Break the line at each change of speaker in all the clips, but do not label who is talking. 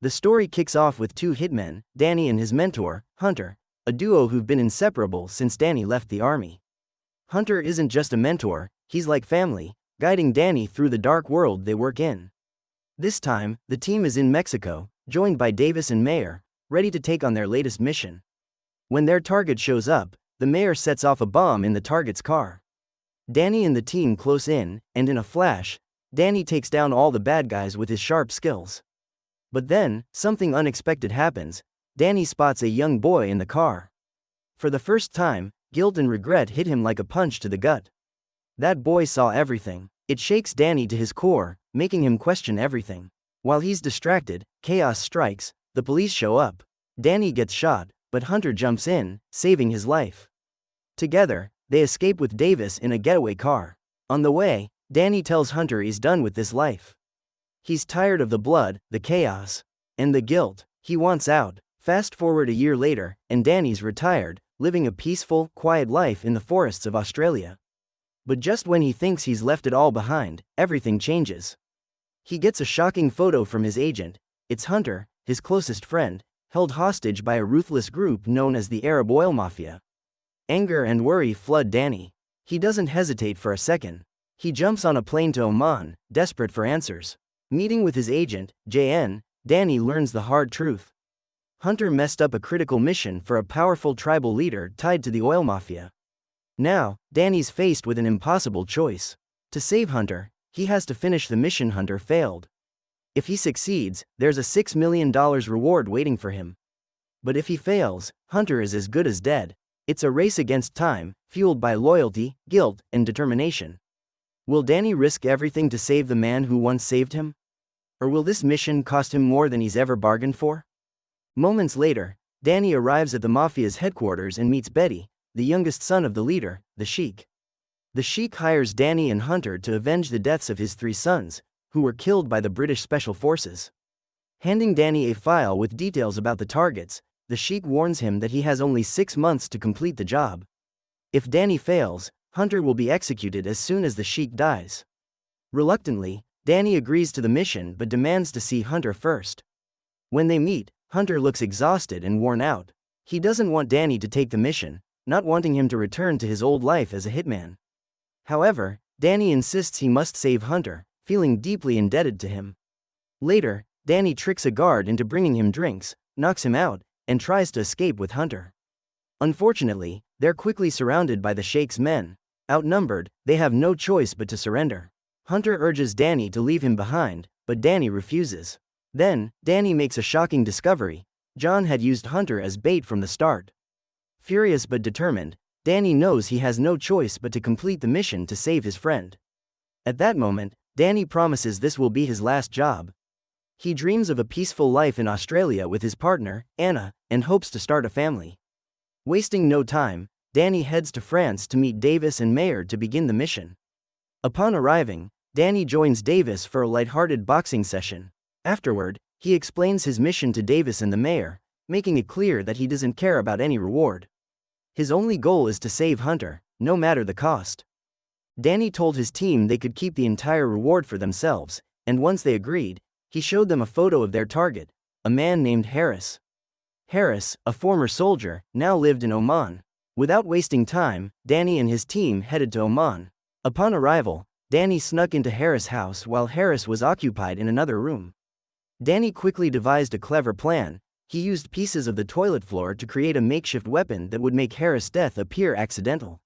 The story kicks off with two hitmen, Dany and his mentor, Hunter, a duo who've been inseparable since Dany left the army. Hunter isn't just a mentor, he's like family, guiding Dany through the dark world they work in. This time, the team is in Mexico, joined by Davis and Mayer, ready to take on their latest mission. When their target shows up, the mayor sets off a bomb in the target's car. Dany and the team close in, and in a flash, Dany takes down all the bad guys with his sharp skills. But then, something unexpected happens. Dany spots a young boy in the car. For the first time, guilt and regret hit him like a punch to the gut. That boy saw everything. It shakes Dany to his core, making him question everything. While he's distracted, chaos strikes, the police show up. Dany gets shot, but Hunter jumps in, saving his life. Together, they escape with Davis in a getaway car. On the way, Dany tells Hunter he's done with this life. He's tired of the blood, the chaos, and the guilt. He wants out. Fast forward a year later, and Dany's retired, living a peaceful, quiet life in the forests of Australia. But just when he thinks he's left it all behind, everything changes. He gets a shocking photo from his agent. It's Hunter, his closest friend, held hostage by a ruthless group known as the Arab oil mafia. Anger and worry flood Dany. He doesn't hesitate for a second. He jumps on a plane to Oman, desperate for answers. Meeting with his agent, JN, Dany learns the hard truth. Hunter messed up a critical mission for a powerful tribal leader tied to the oil mafia. Now, Dany's faced with an impossible choice. To save Hunter, he has to finish the mission Hunter failed. If he succeeds, there's a $6 million reward waiting for him. But if he fails, Hunter is as good as dead. It's a race against time, fueled by loyalty, guilt, and determination. Will Dany risk everything to save the man who once saved him? Or will this mission cost him more than he's ever bargained for? Moments later, Dany arrives at the mafia's headquarters and meets Betty, the youngest son of the leader, the Sheik. The Sheik hires Dany and Hunter to avenge the deaths of his 3 sons, who were killed by the British Special Forces. Handing Dany a file with details about the targets, the Sheik warns him that he has only 6 months to complete the job. If Dany fails, Hunter will be executed as soon as the Sheik dies. Reluctantly, Dany agrees to the mission but demands to see Hunter first. When they meet, Hunter looks exhausted and worn out. He doesn't want Dany to take the mission, not wanting him to return to his old life as a hitman. However, Dany insists he must save Hunter, feeling deeply indebted to him. Later, Dany tricks a guard into bringing him drinks, knocks him out, and tries to escape with Hunter. Unfortunately, they're quickly surrounded by the Sheik's men. Outnumbered, they have no choice but to surrender. Hunter urges Dany to leave him behind, but Dany refuses. Then, Dany makes a shocking discovery. John had used Hunter as bait from the start. Furious but determined, Dany knows he has no choice but to complete the mission to save his friend. At that moment, Dany promises this will be his last job. He dreams of a peaceful life in Australia with his partner, Anna, and hopes to start a family. Wasting no time, Dany heads to France to meet Davis and Mayer to begin the mission. Upon arriving, Dany joins Davis for a lighthearted boxing session. Afterward, he explains his mission to Davis and the mayor, making it clear that he doesn't care about any reward. His only goal is to save Hunter, no matter the cost. Dany told his team they could keep the entire reward for themselves, and once they agreed, he showed them a photo of their target, a man named Harris. Harris, a former soldier, now lived in Oman. Without wasting time, Dany and his team headed to Oman. Upon arrival, Dany snuck into Harris' house while Harris was occupied in another room. Dany quickly devised a clever plan. He used pieces of the toilet floor to create a makeshift weapon that would make Harris' death appear accidental.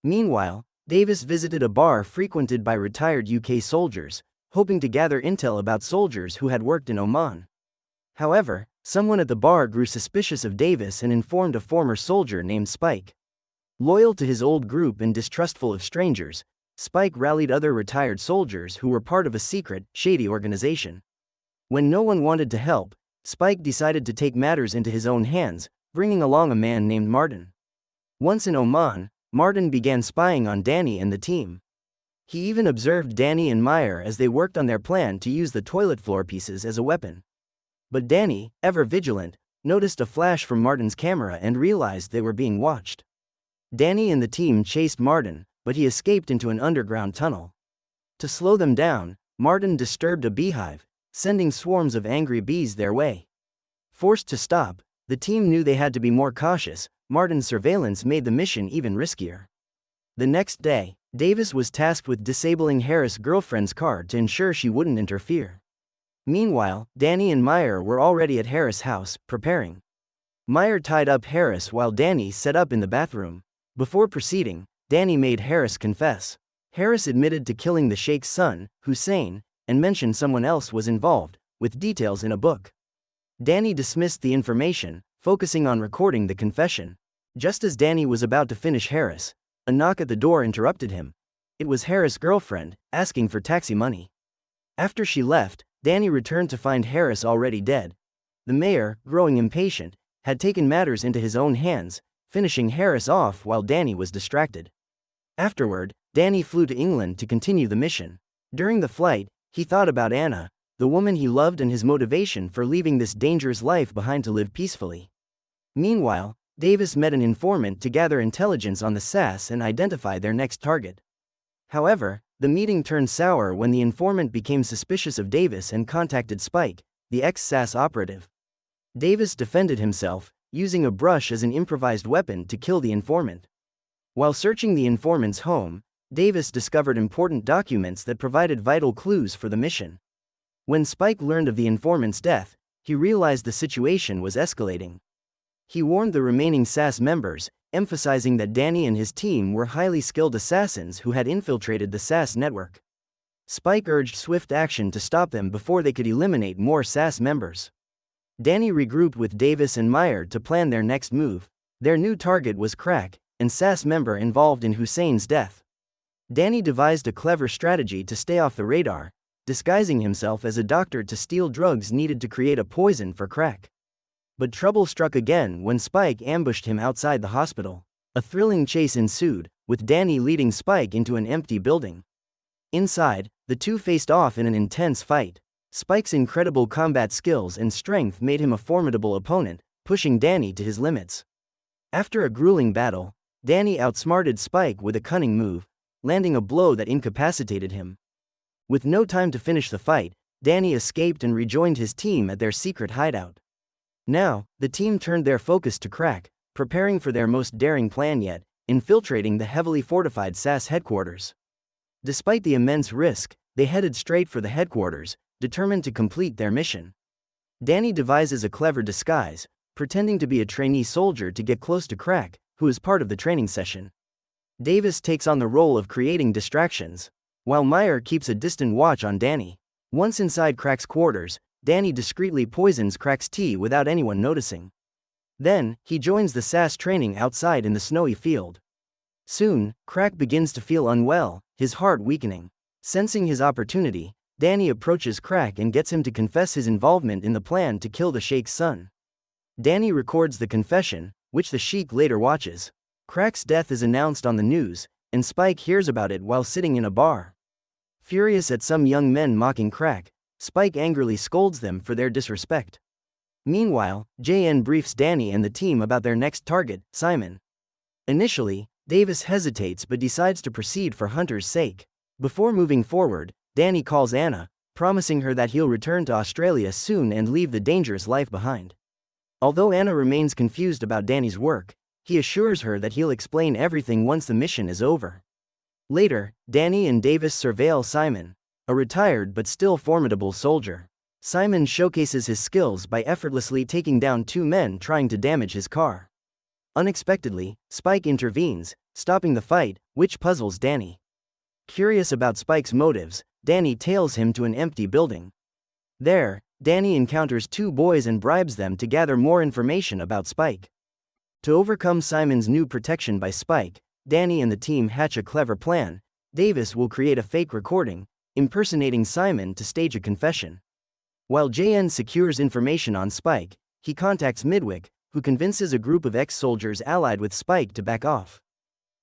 Meanwhile, Davis visited a bar frequented by retired UK soldiers, hoping to gather intel about soldiers who had worked in Oman. However, someone at the bar grew suspicious of Davis and informed a former soldier named Spike. Loyal to his old group and distrustful of strangers, Spike rallied other retired soldiers who were part of a secret, shady organization. When no one wanted to help, Spike decided to take matters into his own hands, bringing along a man named Martin. Once in Oman, Martin began spying on Dany and the team. He even observed Dany and Mayer as they worked on their plan to use the toilet floor pieces as a weapon. But Dany, ever vigilant, noticed a flash from Martin's camera and realized they were being watched. Dany and the team chased Martin, but he escaped into an underground tunnel. To slow them down, Martin disturbed a beehive, sending swarms of angry bees their way. Forced to stop, the team knew they had to be more cautious. Martin's surveillance made the mission even riskier. The next day, Davis was tasked with disabling Harris' girlfriend's car to ensure she wouldn't interfere. Meanwhile, Dany and Meyer were already at Harris' house, preparing. Meyer tied up Harris while Dany set up in the bathroom. Before proceeding, Dany made Harris confess. Harris admitted to killing the Sheikh's son, Hussein, and mentioned someone else was involved, with details in a book. Dany dismissed the information, focusing on recording the confession. Just as Dany was about to finish Harris, a knock at the door interrupted him. It was Harris' girlfriend, asking for taxi money. After she left, Dany returned to find Harris already dead. The mayor, growing impatient, had taken matters into his own hands, finishing Harris off while Dany was distracted. Afterward, Dany flew to England to continue the mission. During the flight, he thought about Anna, the woman he loved, and his motivation for leaving this dangerous life behind to live peacefully. Meanwhile, Davis met an informant to gather intelligence on the SAS and identify their next target. However, the meeting turned sour when the informant became suspicious of Davis and contacted Spike, the ex-SAS operative. Davis defended himself, using a brush as an improvised weapon to kill the informant. While searching the informant's home, Davis discovered important documents that provided vital clues for the mission. When Spike learned of the informant's death, he realized the situation was escalating. He warned the remaining SAS members, emphasizing that Dany and his team were highly skilled assassins who had infiltrated the SAS network. Spike urged swift action to stop them before they could eliminate more SAS members. Dany regrouped with Davis and Meyer to plan their next move. Their new target was Crack, an SAS member involved in Hussein's death. Dany devised a clever strategy to stay off the radar, disguising himself as a doctor to steal drugs needed to create a poison for Crack. But trouble struck again when Spike ambushed him outside the hospital. A thrilling chase ensued, with Dany leading Spike into an empty building. Inside, the two faced off in an intense fight. Spike's incredible combat skills and strength made him a formidable opponent, pushing Dany to his limits. After a grueling battle, Dany outsmarted Spike with a cunning move, landing a blow that incapacitated him. With no time to finish the fight, Dany escaped and rejoined his team at their secret hideout. Now, the team turned their focus to Crack, preparing for their most daring plan yet, infiltrating the heavily fortified SAS headquarters. Despite the immense risk, they headed straight for the headquarters, determined to complete their mission. Dany devises a clever disguise, pretending to be a trainee soldier to get close to Crack, who is part of the training session. Davis takes on the role of creating distractions, while Meyer keeps a distant watch on Dany. Once inside Crack's quarters, Dany discreetly poisons Crack's tea without anyone noticing. Then, he joins the SAS training outside in the snowy field. Soon, Crack begins to feel unwell, his heart weakening. Sensing his opportunity, Dany approaches Crack and gets him to confess his involvement in the plan to kill the Sheikh's son. Dany records the confession, which the Sheikh later watches. Crack's death is announced on the news, and Spike hears about it while sitting in a bar. Furious at some young men mocking Crack, Spike angrily scolds them for their disrespect. Meanwhile, JN briefs Dany and the team about their next target, Simon. Initially, Davis hesitates but decides to proceed for Hunter's sake. Before moving forward, Dany calls Anna, promising her that he'll return to Australia soon and leave the dangerous life behind. Although Anna remains confused about Dany's work, he assures her that he'll explain everything once the mission is over. Later, Dany and Davis surveil Simon, a retired but still formidable soldier. Simon showcases his skills by effortlessly taking down two men trying to damage his car. Unexpectedly, Spike intervenes, stopping the fight, which puzzles Dany. Curious about Spike's motives, Dany tails him to an empty building. There, Dany encounters two boys and bribes them to gather more information about Spike. To overcome Simon's new protection by Spike, Dany and the team hatch a clever plan. Davis will create a fake recording, impersonating Simon to stage a confession. While JN secures information on Spike, he contacts Midwick, who convinces a group of ex-soldiers allied with Spike to back off.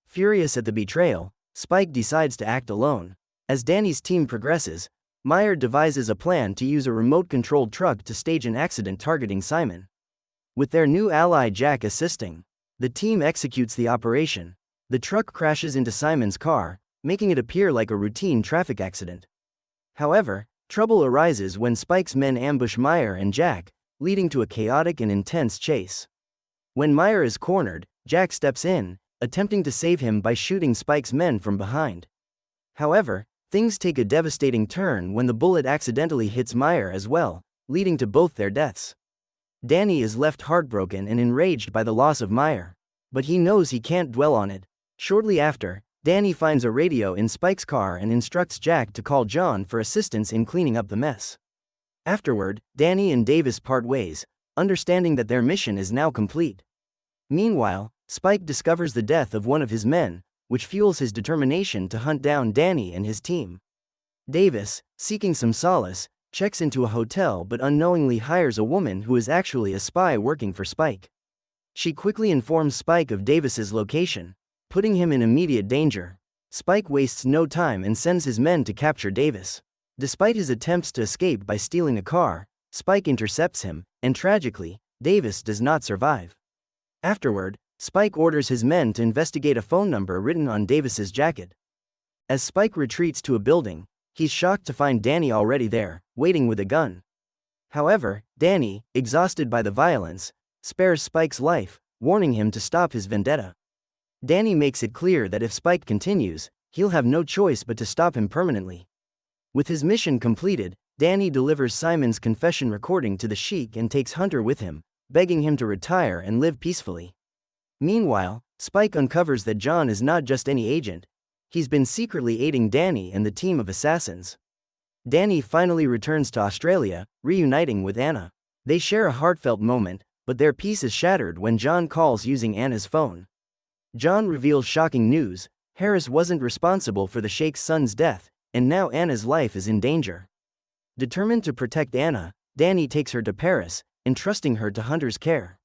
Furious at the betrayal, Spike decides to act alone. As Dany's team progresses, Meyer devises a plan to use a remote-controlled truck to stage an accident targeting Simon. With their new ally Jack assisting, the team executes the operation. The truck crashes into Simon's car, making it appear like a routine traffic accident. However, Trouble arises when Spike's men ambush Meyer and Jack, leading to a chaotic and intense chase. When Meyer is cornered, Jack steps in, attempting to save him by shooting Spike's men from behind. However, things take a devastating turn when the bullet accidentally hits Meyer as well, leading to both their deaths. Dany is left heartbroken and enraged by the loss of Meyer. But he knows he can't dwell on it. Shortly after, Dany finds a radio in Spike's car and instructs Jack to call John for assistance in cleaning up the mess. Afterward, Dany and Davis part ways, understanding that their mission is now complete. Meanwhile, Spike discovers the death of one of his men, which fuels his determination to hunt down Dany and his team. Davis, seeking some solace, checks into a hotel but unknowingly hires a woman who is actually a spy working for Spike. She quickly informs Spike of Davis's location, putting him in immediate danger. Spike wastes no time and sends his men to capture Davis. Despite his attempts to escape by stealing a car, Spike intercepts him, and tragically, Davis does not survive. Afterward, Spike orders his men to investigate a phone number written on Davis's jacket. As Spike retreats to a building, he's shocked to find Dany already there, waiting with a gun. However, Dany, exhausted by the violence, spares Spike's life, warning him to stop his vendetta. Dany makes it clear that if Spike continues, he'll have no choice but to stop him permanently. With his mission completed, Dany delivers Simon's confession recording to the Sheik and takes Hunter with him, begging him to retire and live peacefully. Meanwhile, Spike uncovers that John is not just any agent. He's been secretly aiding Dany and the team of assassins. Dany finally returns to Australia, reuniting with Anna. They share a heartfelt moment, but their peace is shattered when John calls using Anna's phone. John reveals shocking news: Harris wasn't responsible for the Sheikh's son's death, and now Anna's life is in danger. Determined to protect Anna, Dany takes her to Paris, entrusting her to Hunter's care.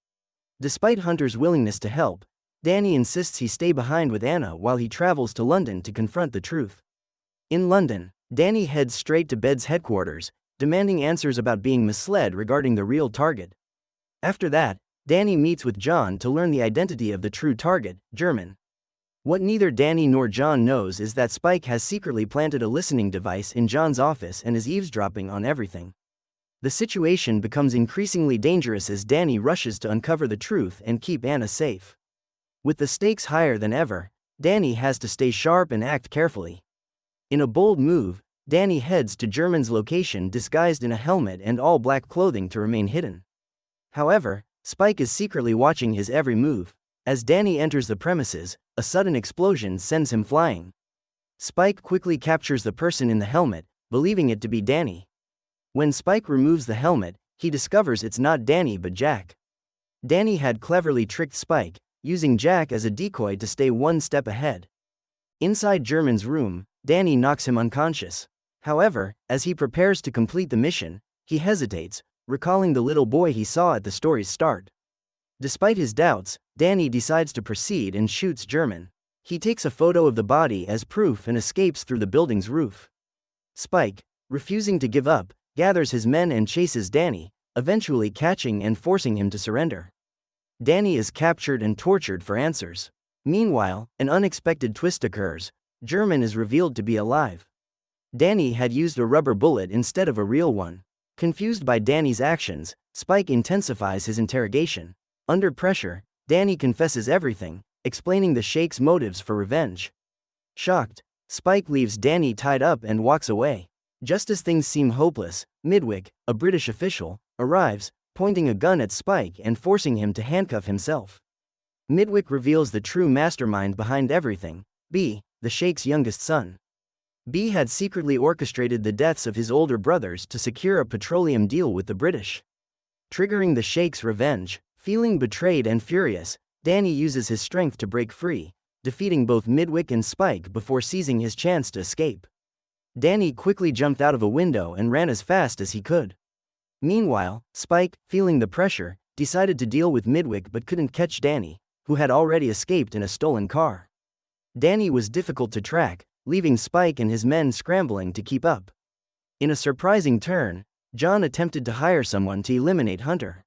Despite Hunter's willingness to help, Dany insists he stay behind with Anna while he travels to London to confront the truth. In London, Dany heads straight to Bed's headquarters, demanding answers about being misled regarding the real target. After that, Dany meets with John to learn the identity of the true target, German. What neither Dany nor John knows is that Spike has secretly planted a listening device in John's office and is eavesdropping on everything. The situation becomes increasingly dangerous as Dany rushes to uncover the truth and keep Anna safe. With the stakes higher than ever, Dany has to stay sharp and act carefully. In a bold move, Dany heads to German's location disguised in a helmet and all black clothing to remain hidden. However, Spike is secretly watching his every move. As Dany enters the premises, a sudden explosion sends him flying. Spike quickly captures the person in the helmet, believing it to be Dany. When Spike removes the helmet, he discovers it's not Dany but Jack. Dany had cleverly tricked Spike, using Jack as a decoy to stay one step ahead. Inside German's room, Dany knocks him unconscious. However, as he prepares to complete the mission, he hesitates, recalling the little boy he saw at the story's start. Despite his doubts, Dany decides to proceed and shoots German. He takes a photo of the body as proof and escapes through the building's roof. Spike, refusing to give up, gathers his men and chases Dany, eventually catching and forcing him to surrender. Dany is captured and tortured for answers. Meanwhile, an unexpected twist occurs. German is revealed to be alive. Dany had used a rubber bullet instead of a real one. Confused by Dany's actions, Spike intensifies his interrogation. Under pressure, Dany confesses everything, explaining the Sheikh's motives for revenge. Shocked, Spike leaves Dany tied up and walks away. Just as things seem hopeless, Midwick, a British official, arrives, pointing a gun at Spike and forcing him to handcuff himself. Midwick reveals the true mastermind behind everything: B, the Sheikh's youngest son. B had secretly orchestrated the deaths of his older brothers to secure a petroleum deal with the British. Triggering the Sheikh's revenge, feeling betrayed and furious, Dany uses his strength to break free, defeating both Midwick and Spike before seizing his chance to escape. Dany quickly jumped out of a window and ran as fast as he could. Meanwhile, Spike, feeling the pressure, decided to deal with Midwick but couldn't catch Dany, who had already escaped in a stolen car. Dany was difficult to track, leaving Spike and his men scrambling to keep up. In a surprising turn, John attempted to hire someone to eliminate Hunter,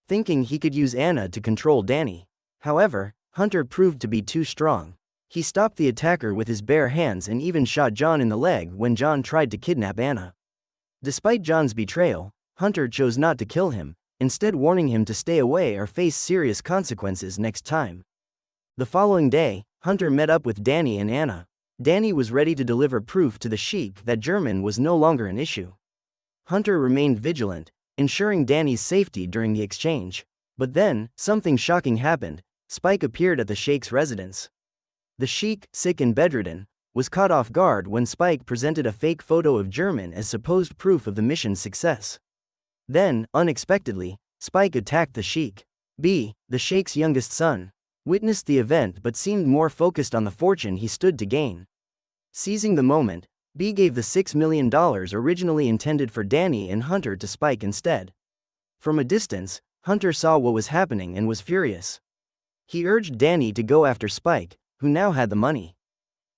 thinking he could use Anna to control Dany. However, Hunter proved to be too strong. He stopped the attacker with his bare hands and even shot John in the leg when John tried to kidnap Anna. Despite John's betrayal, Hunter chose not to kill him, instead warning him to stay away or face serious consequences next time. The following day, Hunter met up with Dany and Anna. Dany was ready to deliver proof to the Sheik that German was no longer an issue. Hunter remained vigilant, ensuring Dany's safety during the exchange. But then, something shocking happened. Spike appeared at the Sheik's residence. The Sheik, sick and bedridden, was caught off guard when Spike presented a fake photo of German as supposed proof of the mission's success. Then, unexpectedly, Spike attacked the Sheik. B, the Sheik's youngest son, witnessed the event but seemed more focused on the fortune he stood to gain. Seizing the moment, B gave the $6 million originally intended for Dany and Hunter to Spike instead. From a distance, Hunter saw what was happening and was furious. He urged Dany to go after Spike, who now had the money.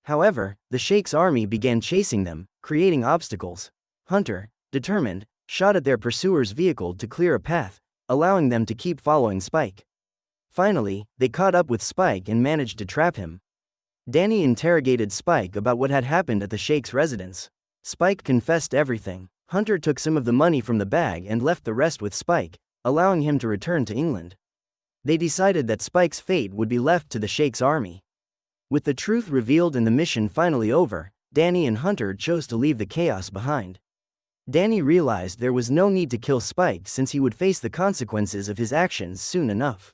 However, the Sheik's army began chasing them, creating obstacles. Hunter, determined, shot at their pursuer's vehicle to clear a path, allowing them to keep following Spike. Finally, they caught up with Spike and managed to trap him. Dany interrogated Spike about what had happened at the Sheik's residence. Spike confessed everything. Hunter took some of the money from the bag and left the rest with Spike, allowing him to return to England. They decided that Spike's fate would be left to the Sheik's army. With the truth revealed and the mission finally over, Dany and Hunter chose to leave the chaos behind. Dany realized there was no need to kill Spike since he would face the consequences of his actions soon enough.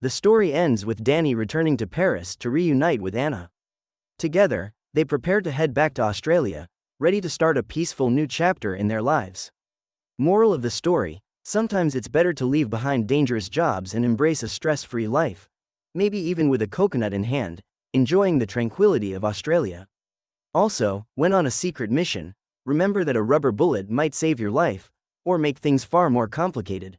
The story ends with Dany returning to Paris to reunite with Anna. Together, they prepare to head back to Australia, ready to start a peaceful new chapter in their lives. Moral of the story: sometimes it's better to leave behind dangerous jobs and embrace a stress-free life, maybe even with a coconut in hand, enjoying the tranquility of Australia. Also, when on a secret mission, remember that a rubber bullet might save your life, or make things far more complicated.